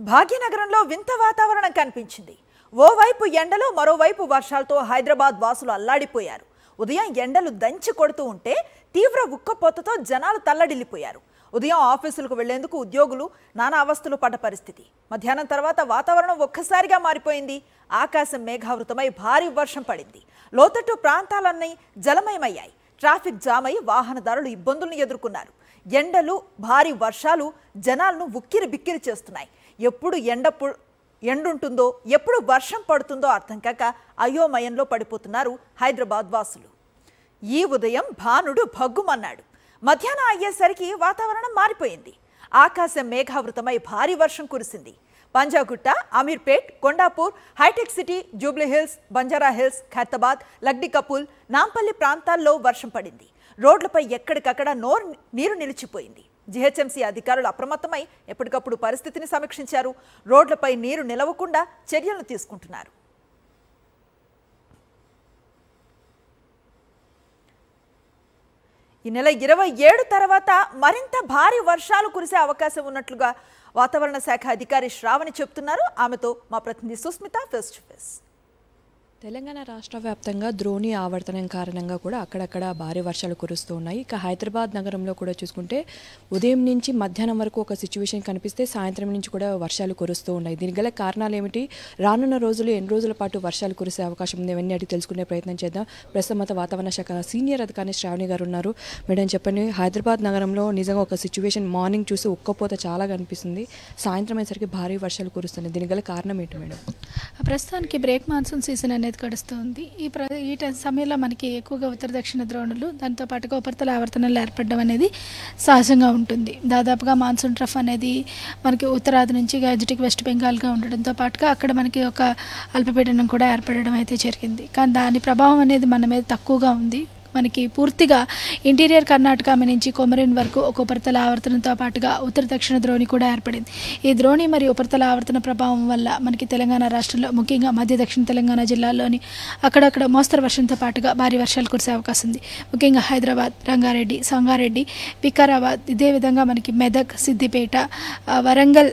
భాగ్యనగరంలో వింత వాతావరణం కనిపించింది. ఓవైపు ఎండలు మరోవైపు వర్షాలతో హైదరాబాద్ వాసులు అల్లాడిపోయారు. ఉదయం ఎండలు దంచి కొడుతూ ఉంటే తీవ్ర ఉక్కపోతతో జనాలు తల్లడిల్లిపోయారు. ఉదయం ఆఫీసులకు వెళ్లేందుకు ఉద్యోగులు నానా అవస్థలు పడ్డ పరిస్థితి. మధ్యాహ్నం తర్వాత వాతావరణం ఒక్కసారిగా మారిపోయింది. ఆకాశం మేఘావృతమై భారీ వర్షం పడింది. లోతట్టు ప్రాంతాలన్నీ జలమయమయ్యాయి. ట్రాఫిక్ జామ్ అయి వాహనదారులు ఇబ్బందులను ఎదుర్కొన్నారు. ఎండలు భారీ వర్షాలు జనాలను ఉక్కిరి బిక్కిరి చేస్తున్నాయి. ఎప్పుడు ఎండుంటుందో ఎప్పుడు వర్షం పడుతుందో అర్థం కాక అయోమయంలో పడిపోతున్నారు హైదరాబాద్ వాసులు. ఈ ఉదయం భానుడు భగ్గుమన్నాడు. మధ్యాహ్నం అయ్యేసరికి వాతావరణం మారిపోయింది. ఆకాశం మేఘావృతమై భారీ వర్షం కురిసింది. పంజాగుట్ట, అమీర్పేట్, కొండాపూర్, హైటెక్ సిటీ, జూబ్లీహిల్స్, బంజారా హిల్స్, ఖైరతాబాద్, లగ్డికపుల్, నాంపల్లి ప్రాంతాల్లో వర్షం పడింది. రోడ్లపై ఎక్కడికక్కడ నీరు నిలిచిపోయింది. జీహెచ్ఎంసీ అధికారులు అప్రమత్తమై ఎప్పటికప్పుడు పరిస్థితిని సమీక్షించారు. రోడ్లపై నీరు నిలవకుండా చర్యలు తీసుకుంటున్నారు. ఈ నెల 27 తర్వాత మరింత భారీ వర్షాలు కురిసే అవకాశం ఉన్నట్లుగా వాతావరణ శాఖ అధికారి శ్రావణి చెబుతున్నారు. ఆమెతో మా ప్రతినిధి Susmitha face to face. Telangana రాష్ట్ర వ్యాప్తంగా ద్రోణి ఆవర్తనం కారణంగా కూడా అక్కడక్కడ భారీ వర్షాలు కురుస్తూ ఉన్నాయి. ఇక హైదరాబాద్ నగరంలో కూడా చూసుకుంటే ఉదయం నుంచి మధ్యాహ్నం వరకు ఒక సిచ్యువేషన్ కనిపిస్తే సాయంత్రం నుంచి కూడా వర్షాలు కురుస్తూ ఉన్నాయి. దీనికి గల కారణాలు ఏమిటి, రానున్న రోజులు ఎన్ని రోజుల పాటు వర్షాలు కురిసే అవకాశం ఉంది, ఇవన్నీ అడిగి తెలుసుకునే ప్రయత్నం చేద్దాం. ప్రస్తుతం వాతావరణ శాఖ సీనియర్ అధికారి శ్రావణి గారు ఉన్నారు. మేడం చెప్పండి, హైదరాబాద్ నగరంలో నిజంగా ఒక సిచ్యువేషన్ మార్నింగ్ చూసి ఉక్కపోత చాలా కనిపిస్తుంది, సాయంత్రం అయ్యేసరికి భారీ వర్షాలు కురుస్తున్నాయి. దీనికి గల కారణం ఏంటి మేడం? ప్రస్తుతానికి బ్రేక్ మాన్సూన్ సీజన్ అనేది గడుస్తుంది. ఈ సమయంలో మనకి ఎక్కువగా ఉత్తర దక్షిణ ద్రోణులు, దాంతో పాటుగా ఉపరితల ఆవర్తనాలు ఏర్పడడం అనేది సహజంగా ఉంటుంది. దాదాపుగా మాన్సూన్ ట్రఫ్ అనేది మనకి ఉత్తరాది నుంచి గజటిక్ వెస్ట్ బెంగాల్గా ఉండడంతో పాటుగా అక్కడ మనకి ఒక అల్పపీడనం కూడా ఏర్పడడం అయితే జరిగింది. కానీ దాని ప్రభావం అనేది మన మీద తక్కువగా ఉంది. మనకి పూర్తిగా ఇంటీరియర్ కర్ణాటక నుంచి కొమరిన్ వరకు ఒక ఉపరితల ఆవర్తనంతో పాటుగా ఉత్తర దక్షిణ ద్రోణి కూడా ఏర్పడింది. ఈ ద్రోణి మరియు ఉపరితల ఆవర్తన ప్రభావం వల్ల మనకి తెలంగాణ రాష్ట్రంలో ముఖ్యంగా మధ్య దక్షిణ తెలంగాణ జిల్లాల్లోని అక్కడక్కడ మోస్తరు వర్షంతో పాటుగా భారీ వర్షాలు కురిసే అవకాశం ఉంది. ముఖ్యంగా హైదరాబాద్, రంగారెడ్డి, సంగారెడ్డి, వికారాబాద్, ఇదే విధంగా మనకి మెదక్, సిద్దిపేట, వరంగల్,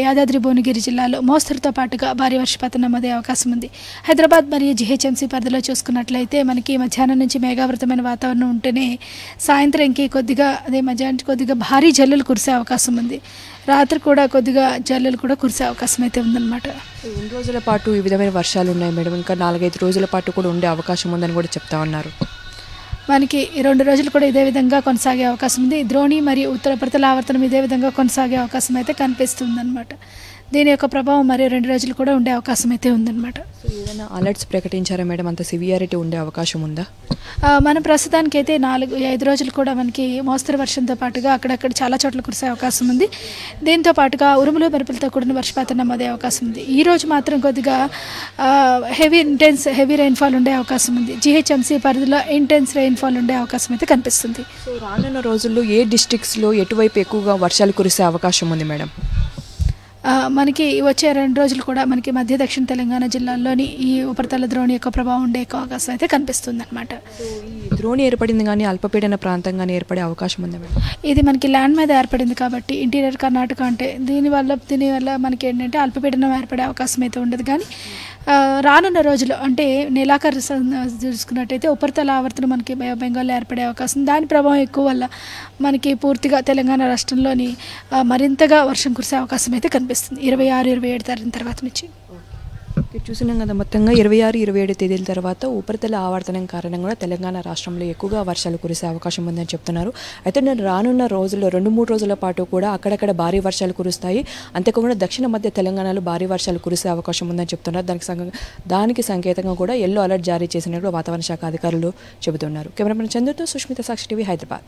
యాదాద్రి భువనగిరి జిల్లాలో మోస్తరుతో పాటుగా భారీ వర్షపాతం నమోదే అవకాశం ఉంది. హైదరాబాద్ మరియు జీహెచ్ఎంసీ పరిధిలో చూసుకున్నట్లయితే మనకి మధ్యాహ్నం నుంచి మేఘావృతమైన వాతావరణం ఉంటేనే సాయంత్రంకి మధ్యాహ్నం కొద్దిగా భారీ జల్లులు కురిసే అవకాశం ఉంది. రాత్రి కూడా కొద్దిగా జల్లులు కూడా కురిసే అవకాశం అయితే ఉందన్నమాట. 2 రోజుల పాటు ఈ విధమైన వర్షాలు ఉన్నాయి మేడం, ఇంకా 4-5 రోజుల పాటు కూడా ఉండే అవకాశం ఉందని కూడా చెప్తా ఉన్నారు. మనకి 2 రోజులు కూడా ఇదే విధంగా కొనసాగే అవకాశం ఉంది. ద్రోణి మరియు ఉత్తర ఉపరితల ఆవర్తనం ఇదే విధంగా కొనసాగే అవకాశం అయితే కనిపిస్తుంది అనమాట. దీని యొక్క ప్రభావం మరి 2 రోజులు కూడా ఉండే అవకాశం అయితే ఉందన్నమాట. ఏదైనా అలర్ట్స్ ప్రకటించారా మేడం? అంత సివియారిటీ ఉండే అవకాశం ఉందా? మన ప్రస్తుతానికి అయితే 4-5 రోజులు కూడా మనకి మోస్తరు వర్షంతో పాటుగా అక్కడక్కడ చాలా చోట్ల కురిసే అవకాశం ఉంది. దీంతో పాటుగా ఉరుములు మెరుపులతో కూడిన వర్షపాతం నమోదే అవకాశం ఉంది. ఈ రోజు మాత్రం కొద్దిగా హెవీ రెయిన్ఫాల్ ఉండే అవకాశం ఉంది. జీహెచ్ఎంసీ పరిధిలో ఇంటెన్స్ రెయిన్ఫాల్ ఉండే అవకాశం అయితే కనిపిస్తుంది. సో రానున్న రోజుల్లో ఏ డిస్ట్రిక్ట్స్లో ఎటువైపు ఎక్కువగా వర్షాలు కురిసే అవకాశం ఉంది మేడం? మనకి వచ్చే 2 రోజులు కూడా మనకి మధ్య దక్షిణ తెలంగాణ జిల్లాల్లోని ఈ ఉపరితల ద్రోణి యొక్క ప్రభావం ఉండే అవకాశం అయితే కనిపిస్తుంది అనమాట. ఈ ద్రోణి ఏర్పడింది కానీ అల్పపీడన ప్రాంతంగానే ఏర్పడే అవకాశం ఉంది మేడం? ఇది మనకి ల్యాండ్ మీద ఏర్పడింది కాబట్టి ఇంటీరియర్ కర్ణాటక అంటే దీనివల్ల మనకి ఏంటంటే అల్పపీడనం ఏర్పడే అవకాశం అయితే ఉండదు. కానీ రానున్న రోజులు అంటే నెలాఖరు చూసుకున్నట్టయితే ఉపరితల ఆవర్తనం మనకి బెంగాల్లో ఏర్పడే అవకాశం, దాని ప్రభావం ఎక్కువ వల్ల మనకి పూర్తిగా తెలంగాణ రాష్ట్రంలోని మరింతగా వర్షం కురిసే అవకాశం అయితే కనిపిస్తుంది 26-27 తారీఖు తర్వాత నుంచి. చూసినాం కదా, మొత్తంగా 26-27 తేదీల తర్వాత ఉపరితల ఆవర్తనం కారణంగా కూడా తెలంగాణ రాష్ట్రంలో ఎక్కువగా వర్షాలు కురిసే అవకాశం ఉందని చెప్తున్నారు. అయితే రానున్న రోజుల్లో 2-3 రోజుల పాటు కూడా అక్కడక్కడ భారీ వర్షాలు కురుస్తాయి. అంతేకాకుండా దక్షిణ మధ్య తెలంగాణలో భారీ వర్షాలు కురిసే అవకాశం ఉందని చెప్తున్నారు. దానికి సంకేతంగా కూడా ఎల్లో అలర్ట్ జారీ చేసినట్లు వాతావరణ శాఖ అధికారులు చెబుతున్నారు. కెమెరామెన్ చంద్రతో సుష్మిత, సాక్షి టీవీ, హైదరాబాద్.